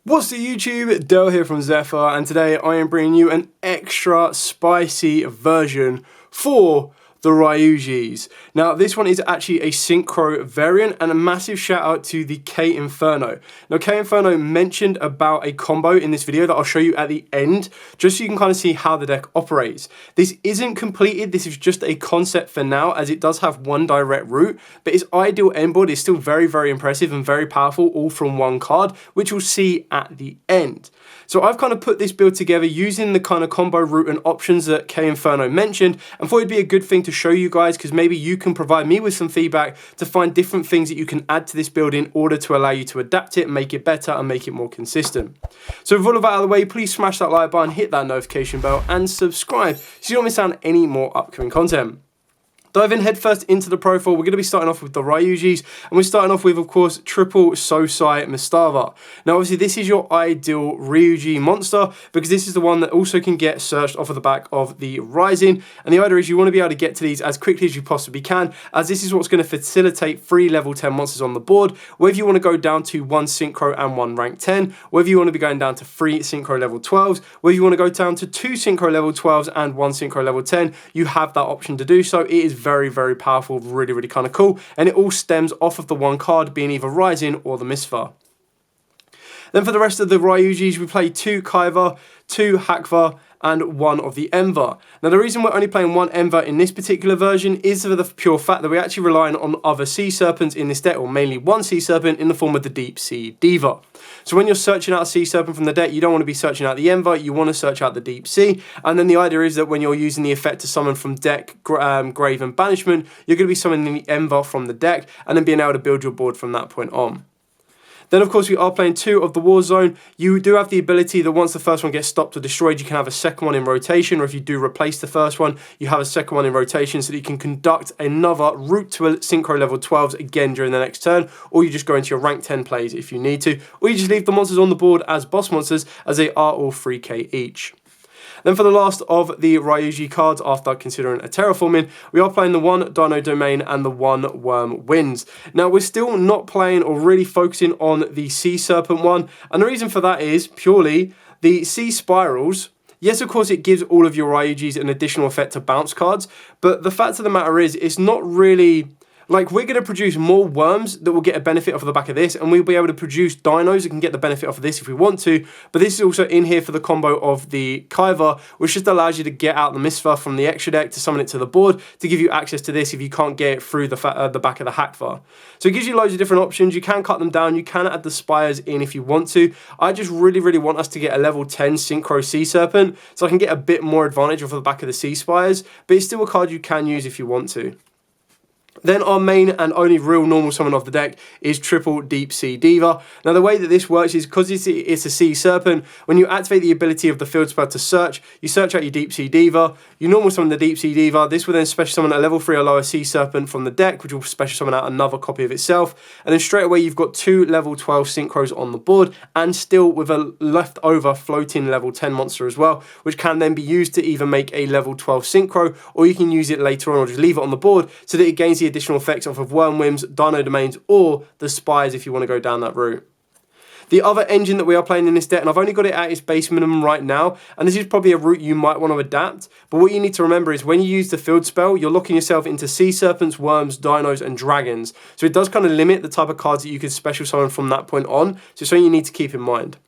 What's the YouTube? Dale here from Zephyr, and today I am bringing you an extra spicy version for the Ryu-Ges. Now this one is actually a Synchro variant, and a massive shout out to the K Inferno. Now K Inferno mentioned about a combo in this video that I'll show you at the end, just so you can kind of see how the deck operates. This isn't completed, this is just a concept for now, as it does have one direct route, but its ideal endboard is still very impressive and very powerful, all from one card, which we'll see at the end. So I've kind of put this build together using the kind of combo route and options that K Inferno mentioned, and thought it'd be a good thing to show you guys, because maybe you can provide me with some feedback to find different things that you can add to this build in order to allow you to adapt it, make it better, and make it more consistent. So with all of that out of the way, please smash that like button, hit that notification bell, and subscribe so you don't miss out on any more upcoming content. Diving headfirst into the profile, we're going to be starting off with the Ryu-Ges, and we're starting off with, of course, triple Sosai Mastava. Now, obviously, this is your ideal Ryu-Ge monster, because this is the one that also can get searched off of the back of the Rising, and the idea is you want to be able to get to these as quickly as you possibly can, as this is what's going to facilitate 3 level 10 monsters on the board, whether you want to go down to 1 Synchro and 1 rank 10, whether you want to be going down to 3 Synchro level 12s, whether you want to go down to 2 Synchro level 12s and 1 Synchro level 10, you have that option to do so. It is very powerful, really kind of cool, and it all stems off of the one card being either Rising or the Misfar. Then for the rest of the Ryu-Ges, we play 2 Kaiva, 2 Hakva, and 1 of the Enver. Now the reason we're only playing 1 Enver in this particular version is for the pure fact that we're actually relying on other Sea Serpents in this deck, or mainly one Sea Serpent in the form of the Deep Sea Diva. So when you're searching out a Sea Serpent from the deck, you don't want to be searching out the Enver, you want to search out the Deep Sea, and then the idea is that when you're using the effect to summon from deck, grave, and banishment, you're going to be summoning the Enver from the deck, and then being able to build your board from that point on. Then, of course, we are playing 2 of the War Zone. You do have the ability that once the first one gets stopped or destroyed, you can have a second one in rotation, or if you do replace the first one, you have a second one in rotation so that you can conduct another route to a Synchro level 12s again during the next turn, or you just go into your rank 10 plays if you need to, or you just leave the monsters on the board as boss monsters, as they are all 3k each. Then for the last of the Ryu-Ge cards, after considering a terraforming, we are playing the 1 Dino Domain and the 1 Worm Winds. Now we're still not playing or really focusing on the Sea Serpent one, and the reason for that is purely the Sea Spirals. Yes, of course, it gives all of your Ryu-Ges an additional effect to bounce cards, but the fact of the matter is, it's not really... Like, we're going to produce more worms that will get a benefit off of the back of this, and we'll be able to produce dinos that can get the benefit off of this if we want to, but this is also in here for the combo of the Kaiva, which just allows you to get out the Misfar from the extra deck to summon it to the board to give you access to this if you can't get it through the back of the Hakva. So it gives you loads of different options. You can cut them down, you can add the Spires in if you want to. I just really want us to get a level 10 Synchro Sea Serpent, so I can get a bit more advantage off of the back of the Sea Spires, but it's still a card you can use if you want to. Then our main and only real normal summon of the deck is triple Deep Sea Diva. Now the way that this works is, because it's a Sea Serpent, when you activate the ability of the field spell to search, you search out your Deep Sea Diva, you normal summon the Deep Sea Diva, this will then special summon a level 3 or lower Sea Serpent from the deck, which will special summon out another copy of itself, and then straight away you've got 2 level 12 Synchros on the board, and still with a leftover floating level 10 monster as well, which can then be used to either make a level 12 Synchro, or you can use it later on or just leave it on the board so that it gains the additional effects off of Worm Whims, Dino Domains, or the Spires if you want to go down that route. The other engine that we are playing in this deck, and I've only got it at its base minimum right now, and this is probably a route you might want to adapt, but what you need to remember is when you use the field spell, you're locking yourself into Sea Serpents, Worms, Dinos, and Dragons. So it does kind of limit the type of cards that you can special summon from that point on, so it's something you need to keep in mind.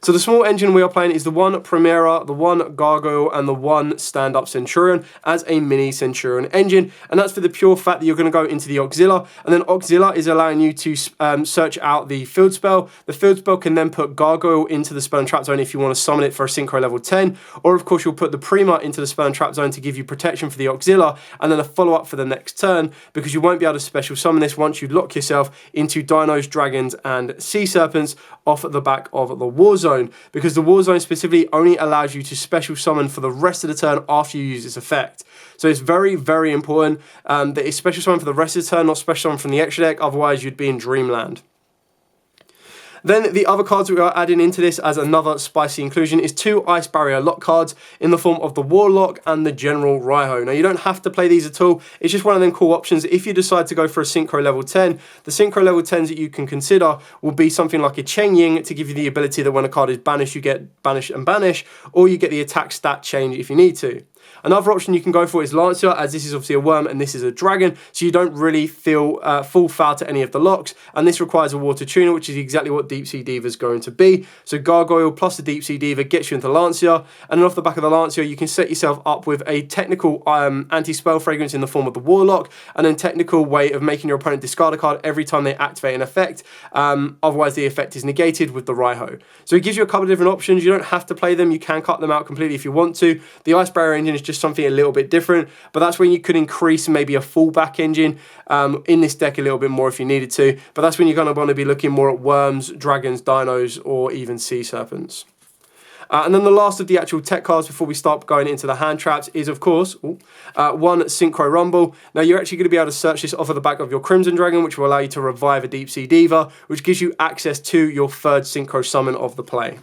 So the small engine we are playing is the 1 Primera, the 1 Gargoyle, and the 1 Stand-Up Centurion as a mini Centurion engine, and that's for the pure fact that you're going to go into the Auxilia, and then Auxilia is allowing you to search out the field spell. The field spell can then put Gargoyle into the Spell and Trap Zone if you want to summon it for a Synchro level 10, or of course you'll put the Prima into the Spell and Trap Zone to give you protection for the Auxilia, and then a follow-up for the next turn, because you won't be able to special summon this once you lock yourself into Dinos, Dragons, and Sea Serpents off at the back of the War Zone, because the War Zone specifically only allows you to special summon for the rest of the turn after you use this effect. So it's very important that it's special summon for the rest of the turn, not special summon from the extra deck, otherwise you'd be in dreamland. Then the other cards we are adding into this as another spicy inclusion is 2 Ice Barrier lock cards in the form of the Warlock and the General Ryu-Ge. Now you don't have to play these at all, it's just one of them cool options. If you decide to go for a Synchro level 10, the Synchro level 10s that you can consider will be something like a Chen Ying to give you the ability that when a card is banished you get banish and banish, or you get the attack stat change if you need to. Another option you can go for is Lancer, as this is obviously a worm and this is a dragon, so you don't really feel fall foul to any of the locks, and this requires a water tuner, which is exactly what Deep Sea Diva is going to be. So Gargoyle plus the Deep Sea Diva gets you into Lancia, and then off the back of the Lancia you can set yourself up with a technical anti-spell fragrance in the form of the Warlock, and then technical way of making your opponent discard a card every time they activate an effect, otherwise the effect is negated with the Ryu-Ge. So it gives you a couple of different options. You don't have to play them, you can cut them out completely if you want to. The Ice Barrier engine is just something a little bit different, but that's when you could increase maybe a fallback engine in this deck a little bit more if you needed to, but that's when you're going to want to be looking more at worms, dragons, dinos, or even sea serpents. And then the last of the actual tech cards before we start going into the hand traps is, of course, one Synchro Rumble. Now, you're actually going to be able to search this off of the back of your Crimson Dragon, which will allow you to revive a Deep Sea Diva, which gives you access to your third Synchro summon of the play.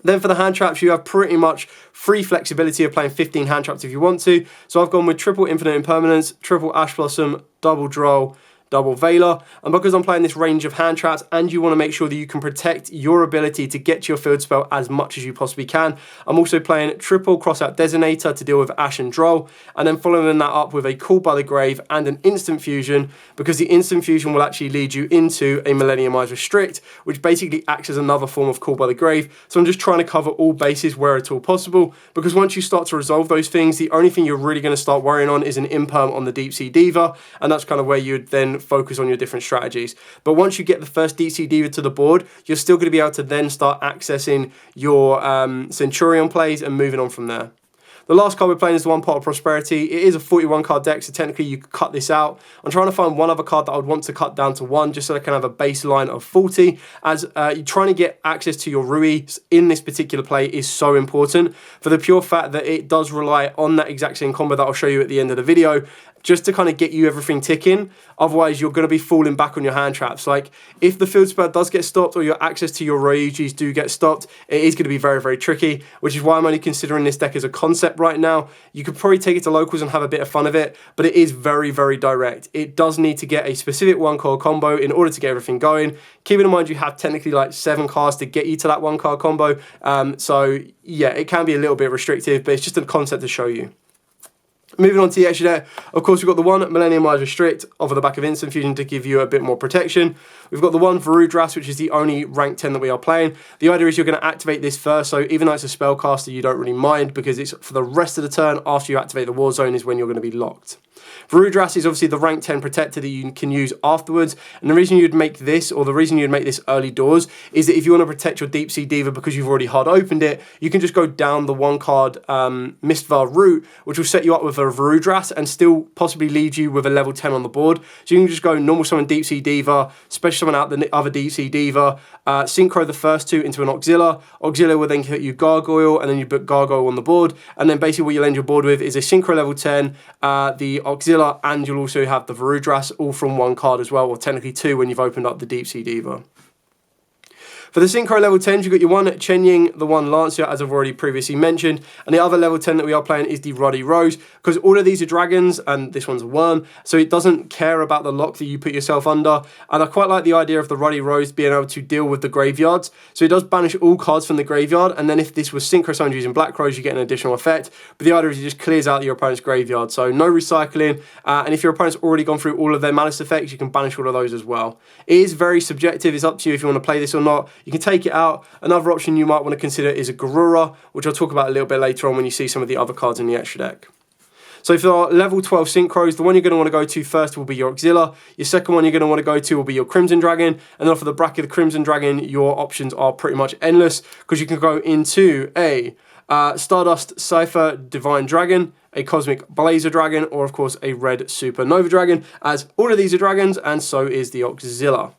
Then for the hand traps, you have pretty much free flexibility of playing 15 hand traps if you want to. So I've gone with triple Infinite Impermanence, triple Ash Blossom, double Droll, double Veiler, and because I'm playing this range of hand traps and you want to make sure that you can protect your ability to get to your field spell as much as you possibly can, I'm also playing triple Crossout Designator to deal with Ash and Droll, and then following that up with a Call by the Grave and an Instant Fusion, because the Instant Fusion will actually lead you into a Millenniumized Restrict, which basically acts as another form of Call by the Grave. So I'm just trying to cover all bases where at all possible, because once you start to resolve those things, the only thing you're really going to start worrying on is an Imperm on the Deep Sea Diva, and that's kind of where you'd then focus on your different strategies. But once you get the first Deep Sea Diva to the board, you're still going to be able to then start accessing your Centurion plays and moving on from there. The last card we're playing is the one Pot of Prosperity. It is a 41 card deck, so technically you could cut this out. I'm trying to find one other card that I would want to cut down to 1, just so I can have a baseline of 40, as you're trying to get access to your Rui in this particular play is so important, for the pure fact that it does rely on that exact same combo that I'll show you at the end of the video, just to kind of get you everything ticking. Otherwise, you're going to be falling back on your hand traps. Like, if the field spell does get stopped or your access to your Ryu-Ges do get stopped, it is going to be very, very tricky, which is why I'm only considering this deck as a concept right now. You could probably take it to locals and have a bit of fun of it, but it is very, very direct. It does need to get a specific one-card combo in order to get everything going. Keeping in mind you have technically like 7 cards to get you to that one-card combo. So, yeah, it can be a little bit restrictive, but it's just a concept to show you. Moving on to the extra deck, of course, we've got the one Millenniumized Restrict off of the back of Instant Fusion to give you a bit more protection. We've got the one Ryu-Ge, which is the only rank 10 that we are playing. The idea is you're going to activate this first, so even though it's a spellcaster, you don't really mind, because it's for the rest of the turn after you activate the War Zone is when you're going to be locked. Ryu-Ge is obviously the rank 10 protector that you can use afterwards, and the reason you'd make this, or the reason you'd make this early doors, is that if you want to protect your Deep Sea Diva because you've already hard opened it, you can just go down the one card Mistvar route, which will set you up with a Ryu-Ge and still possibly leave you with a level 10 on the board. So you can just go normal summon Deep Sea Diva, special summon out the other Deep Sea Diva, synchro the first 2 into an Auxilia. Auxilia will then hit you Gargoyle, and then you put Gargoyle on the board, and then basically what you'll end your board with is a synchro level 10, the Auxilia, and you'll also have the Ryu-Ge all from one card as well, or technically 2 when you've opened up the Deep Sea Diva. For the Synchro level 10s, you've got your one Chen Ying, the one Lancia, as I've already previously mentioned, and the other level 10 that we are playing is the Ruddy Rose, because all of these are dragons, and this one's a worm, so it doesn't care about the lock that you put yourself under, and I quite like the idea of the Ruddy Rose being able to deal with the graveyards, so it does banish all cards from the graveyard, and then if this was Synchro summoned using Black Rose, you get an additional effect, but the idea is it just clears out your opponent's graveyard, so no recycling, and if your opponent's already gone through all of their Malice effects, you can banish all of those as well. It is very subjective, it's up to you if you want to play this or not. You can take it out. Another option you might want to consider is a Garura, which I'll talk about a little bit later on when you see some of the other cards in the extra deck. So for our level 12 Synchros, the one you're going to want to go to first will be your Auxilia. Your second one you're going to want to go to will be your Crimson Dragon. And then off of the bracket of the Crimson Dragon, your options are pretty much endless, because you can go into a Stardust Cypher Divine Dragon, a Cosmic Blazer Dragon, or of course a Red Supernova Dragon, as all of these are dragons, and so is the Auxilia.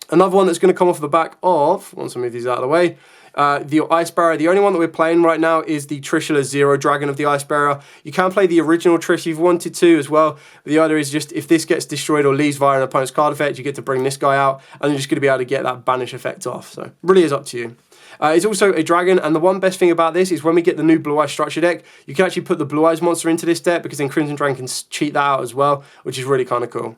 Another one that's going to come off the back of, once I move these out of the way, the Ice Barrier. The only one that we're playing right now is the Trishula Zero Dragon of the Ice Barrier. You can play the original Trish if you've wanted to as well. But the idea is just if this gets destroyed or leaves via an opponent's card effect, you get to bring this guy out and you're just going to be able to get that banish effect off. So it really is up to you. It's also a dragon, and the one best thing about this is when we get the new Blue Eyes structure deck, you can actually put the Blue Eyes monster into this deck, because then Crimson Dragon can cheat that out as well, which is really kind of cool.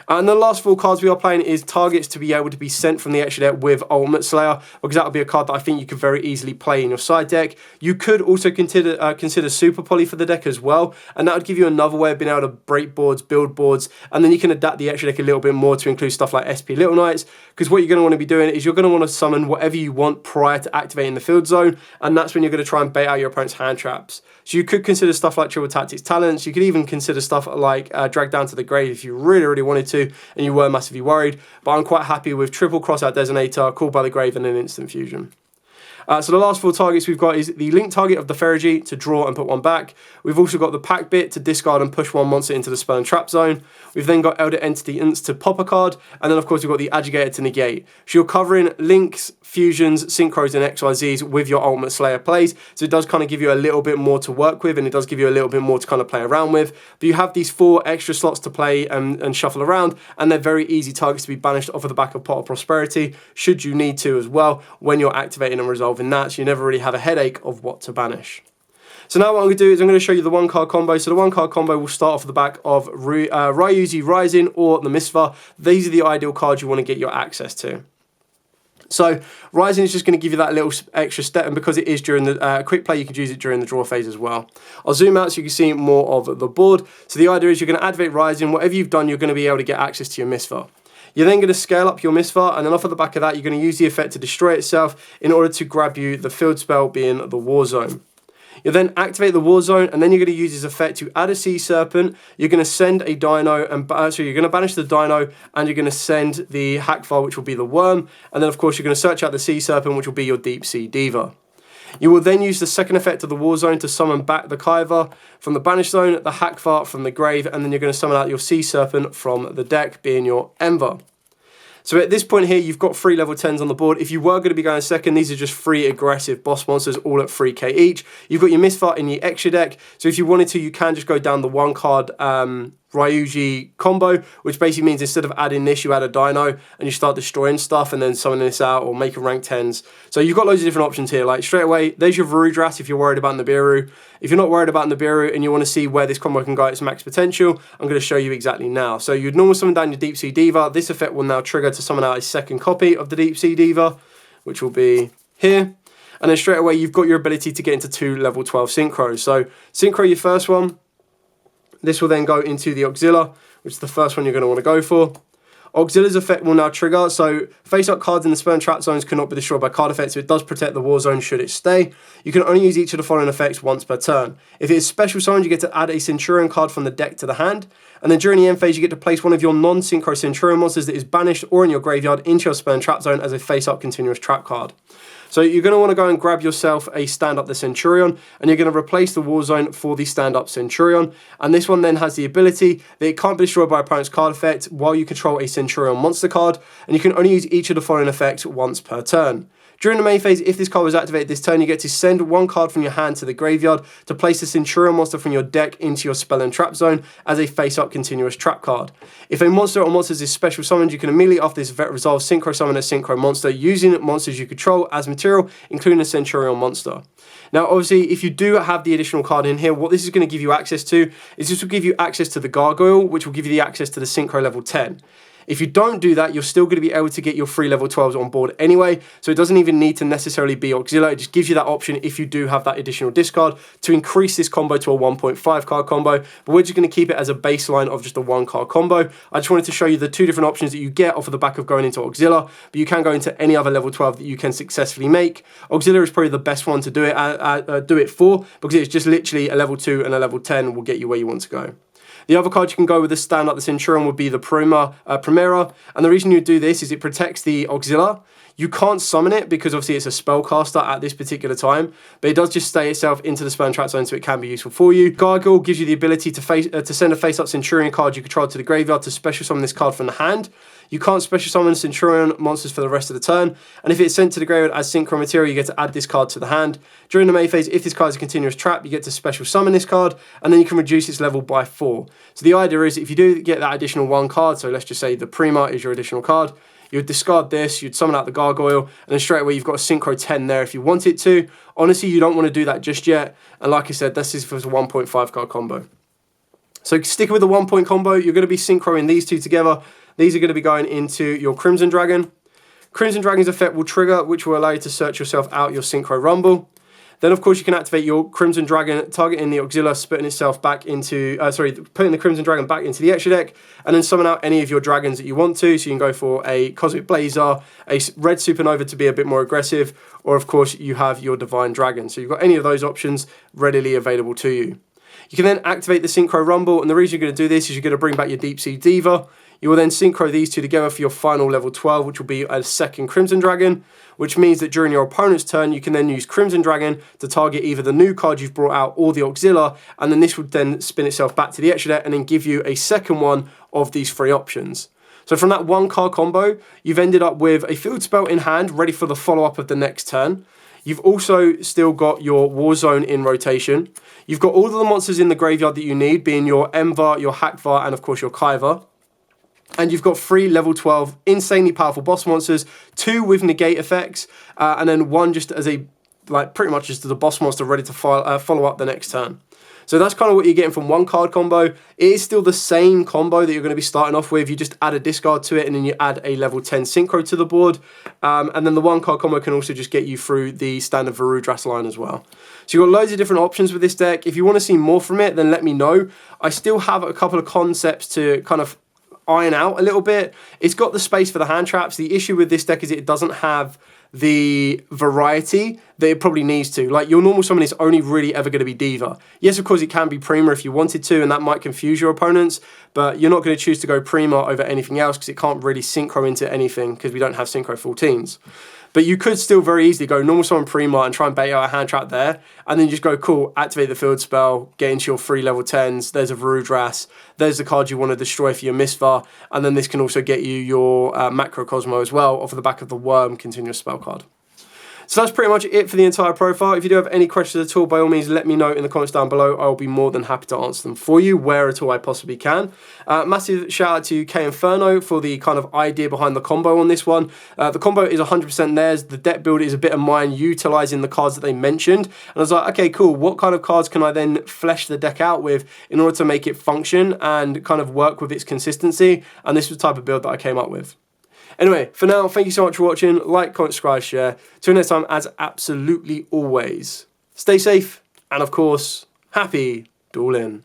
And the last 4 cards we are playing is targets to be able to be sent from the extra deck with Ultimate Slayer, because that would be a card that I think you could very easily play in your side deck. You could also consider Super Poly for the deck as well, and that would give you another way of being able to break boards, build boards, and then you can adapt the extra deck a little bit more to include stuff like SP Little Knights, because what you're going to want to be doing is you're going to want to summon whatever you want prior to activating the field zone, and that's when you're going to try and bait out your opponent's hand traps. So you could consider stuff like Triple Tactics Talents, you could even consider stuff like Drag Down to the Grave if you really, really wanted to, and you were massively worried, but I'm quite happy with Triple Crossout Designator, Called by the Grave, and an Instant Fusion. So the last 4 targets we've got is the link target of the Ferrogy to draw and put 1 back. We've also got the pack bit to discard and push 1 monster into the spell and trap zone. We've then got Elder Entity Ints to pop a card, and then of course we've got the Agitator to negate. So you're covering links, fusions, synchros, and XYZs with your Ultimate Slayer plays, so it does kind of give you a little bit more to work with, and it does give you a little bit more to kind of play around with. But you have these 4 extra slots to play and shuffle around, and they're very easy targets to be banished off of the back of Pot of Prosperity, should you need to as well, when you're activating and resolving that, so you never really have a headache of what to banish. So now what I'm going to do is I'm going to show you the 1-card combo. So the 1-card combo will start off the back of Ryu-Ge Rising or the Misva. These are the ideal cards you want to get your access to. So Rising is just going to give you that little extra step, and because it is during the quick play, you can use it during the draw phase as well. I'll zoom out so you can see more of the board. So the idea is you're going to activate Rising. Whatever you've done, you're going to be able to get access to your Misva. You're then going to scale up your Misva, and then off of the back of that, you're going to use the effect to destroy itself in order to grab you the field spell, being the War Zone. You'll then activate the War Zone, and then you're going to use this effect to add a Sea Serpent. You're going to send a Dino, and so you're going to banish the Dino, and you're going to send the Hackfire, which will be the Worm, and then of course you're going to search out the Sea Serpent, which will be your Deep Sea Diva. You will then use the second effect of the War Zone to summon back the Kaiva from the Banish Zone, the Hackfart from the grave, and then you're going to summon out your Sea Serpent from the deck, being your Enver. So at this point here, you've got 3 level 10s on the board. If you were going to be going second, these are just 3 aggressive boss monsters, all at 3k each. You've got your Misfart in the extra deck, so if you wanted to, you can just go down the 1-card Ryu-Ge combo, which basically means instead of adding this, you add a Dino and you start destroying stuff and then summoning this out or making rank 10s. So you've got loads of different options here. Like straight away, there's your Varudras if you're worried about Nibiru. If you're not worried about Nibiru and you want to see where this combo can go at its max potential, I'm going to show you exactly now. So you'd normally summon down your Deep Sea Diva. This effect will now trigger to summon out a second copy of the Deep Sea Diva, which will be here. And then straight away, you've got your ability to get into 2 level 12 synchros. So synchro your first one. This will then go into the Auxilia, which is the first one you're going to want to go for. Auxilia's effect will now trigger, so face-up cards in the spell and trap zones cannot be destroyed by card effects, so it does protect the War Zone should it stay. You can only use each of the following effects once per turn. If it is special summoned, you get to add a Centurion card from the deck to the hand, and then during the end phase, you get to place one of your non-synchro Centurion monsters that is banished or in your graveyard into your spell and trap zone as a face-up continuous trap card. So you're going to want to go and grab yourself a stand-up the Centurion, and you're going to replace the War Zone for the stand-up Centurion. And this one then has the ability that it can't be destroyed by opponent's card effect while you control a Centurion monster card, and you can only use each of the following effects once per turn. During the main phase, if this card was activated this turn, you get to send 1 card from your hand to the graveyard to place the Centurion monster from your deck into your spell and trap zone as a face-up continuous trap card. If a monster or monsters is special summoned, you can immediately after this event resolve Synchro summon a Synchro monster using monsters you control as material, including a Centurion monster. Now, obviously, if you do have the additional card in here, what this is going to give you access to is this will give you access to the Gargoyle, which will give you the access to the Synchro level 10. If you don't do that, you're still going to be able to get your 3 level 12s on board anyway, so it doesn't even need to necessarily be Auxilia. It just gives you that option if you do have that additional discard to increase this combo to a 1.5 card combo, but we're just going to keep it as a baseline of just a 1 card combo. I just wanted to show you the 2 different options that you get off of the back of going into Auxilia, but you can go into any other level 12 that you can successfully make. Auxilia is probably the best one to do it for, because it's just literally a level 2 and a level 10 will get you where you want to go. The other card you can go with this stand up the Centurion would be the Primera, and the reason you do this is it protects the Auxilia. You can't summon it because obviously it's a spellcaster at this particular time, but it does just stay itself into the spell and trap zone, so it can be useful for you. Gargoyle gives you the ability to send a face-up Centurion card you control to the graveyard to special summon this card from the hand. You can't special summon Centurion monsters for the rest of the turn, and if it's sent to the graveyard as Synchro material, you get to add this card to the hand. During the main phase, if this card is a continuous trap, you get to special summon this card, and then you can reduce its level by 4. So the idea is, if you do get that additional 1 card, so let's just say the Prima is your additional card, you would discard this, you'd summon out the Gargoyle, and then straight away you've got a Synchro 10 there if you want it to. Honestly, you don't want to do that just yet, and like I said, this is for a 1.5 card combo. So sticking with the 1 point combo, you're going to be synchroing these two together. These are going to be going into your Crimson Dragon. Crimson Dragon's effect will trigger, which will allow you to search yourself out your Synchro Rumble. Then, of course, you can activate your Crimson Dragon, targeting the Auxilia, putting itself back into, putting the Crimson Dragon back into the extra deck, and then summon out any of your dragons that you want to. So you can go for a Cosmic Blazer, a Red Supernova to be a bit more aggressive, or of course, you have your Divine Dragon. So you've got any of those options readily available to you. You can then activate the Synchro Rumble, and the reason you're going to do this is you're going to bring back your Deep Sea Diva. You will then synchro these two together for your final level 12, which will be a second Crimson Dragon, which means that during your opponent's turn, you can then use Crimson Dragon to target either the new card you've brought out or the Auxilia, and then this would then spin itself back to the extra deck and then give you a second one of these 3 options. So from that 1 card combo, you've ended up with a field spell in hand, ready for the follow-up of the next turn. You've also still got your War Zone in rotation. You've got all of the monsters in the graveyard that you need, being your Emvar, your Hackvar, and of course your Kaiva. And you've got 3 level 12 insanely powerful boss monsters, 2 with negate effects, and then 1 just as a, pretty much just as a boss monster ready to follow up the next turn. So that's kind of what you're getting from 1 card combo. It is still the same combo that you're going to be starting off with. You just add a discard to it, and then you add a level 10 Synchro to the board. And then the 1 card combo can also just get you through the standard Varudras line as well. So you've got loads of different options with this deck. If you want to see more from it, then let me know. I still have a couple of concepts to kind of iron out a little bit. It's got the space for the hand traps. The issue with this deck is it doesn't have the variety that it probably needs to. Like, your normal summon is only really ever going to be Diva. Yes, of course, it can be Prima if you wanted to, and that might confuse your opponents, but you're not going to choose to go Prima over anything else because it can't really synchro into anything because we don't have synchro 14s. But you could still very easily go normal summon Prima and try and bait out a hand trap there, and then just go, cool, activate the field spell, get into your 3 level 10s, there's a Varudras, there's the card you want to destroy for your Misva, and then this can also get you your Macrocosmo as well off of the back of the Worm continuous spell card. So that's pretty much it for the entire profile. If you do have any questions at all, by all means, let me know in the comments down below. I'll be more than happy to answer them for you, where at all I possibly can. Massive shout out to K Inferno for the kind of idea behind the combo on this one. The combo is 100% theirs. The deck build is a bit of mine, utilising the cards that they mentioned. And I was like, okay, cool. What kind of cards can I then flesh the deck out with in order to make it function and kind of work with its consistency? And this was the type of build that I came up with. Anyway, for now, thank you so much for watching. Like, comment, subscribe, share. Till next time, as absolutely always, stay safe and, of course, happy dueling.